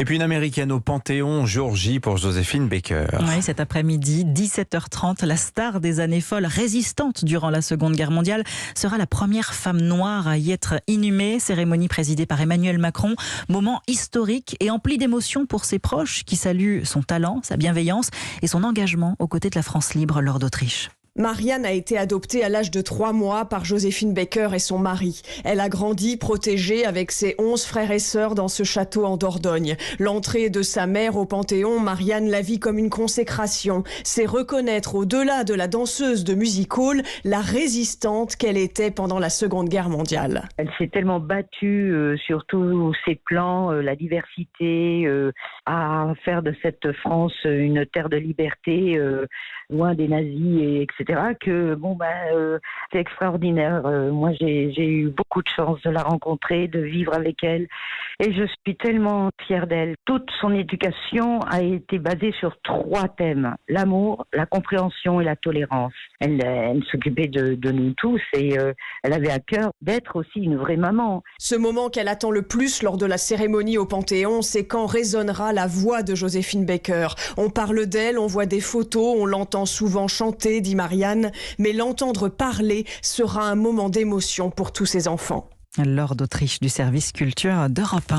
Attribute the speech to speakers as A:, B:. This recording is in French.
A: Et puis une américaine au Panthéon, jour J pour Joséphine Baker.
B: Oui, cet après-midi, 17h30, la star des années folles, résistante durant la Seconde Guerre mondiale, sera la première femme noire à y être inhumée. Cérémonie présidée par Emmanuel Macron. Moment historique et empli d'émotions pour ses proches qui saluent son talent, sa bienveillance et son engagement aux côtés de la France libre lors d'Autriche.
C: Marianne a été adoptée à l'âge de 3 mois par Joséphine Baker et son mari. Elle a grandi protégée avec ses 11 frères et sœurs dans ce château en Dordogne. L'entrée de sa mère au Panthéon, Marianne la vit comme une consécration. C'est reconnaître au-delà de la danseuse de music hall la résistante qu'elle était pendant la Seconde Guerre mondiale.
D: Elle s'est tellement battue sur tous ses plans, la diversité, à faire de cette France une terre de liberté, loin des nazis, etc. Que c'est extraordinaire. Moi, j'ai eu beaucoup de chance de la rencontrer, de vivre avec elle, et je suis tellement fière d'elle. Toute son éducation a été basée sur 3 thèmes: l'amour, la compréhension et la tolérance. Elle s'occupait de nous tous et elle avait à cœur d'être aussi une vraie maman.
C: Ce moment qu'elle attend le plus lors de la cérémonie au Panthéon, c'est quand résonnera la voix de Joséphine Baker. On parle d'elle, on voit des photos, on l'entend souvent chanter, dit Marianne, mais l'entendre parler sera un moment d'émotion pour tous ses enfants.
B: Lors d'Autriche du service culture d'Europe 1.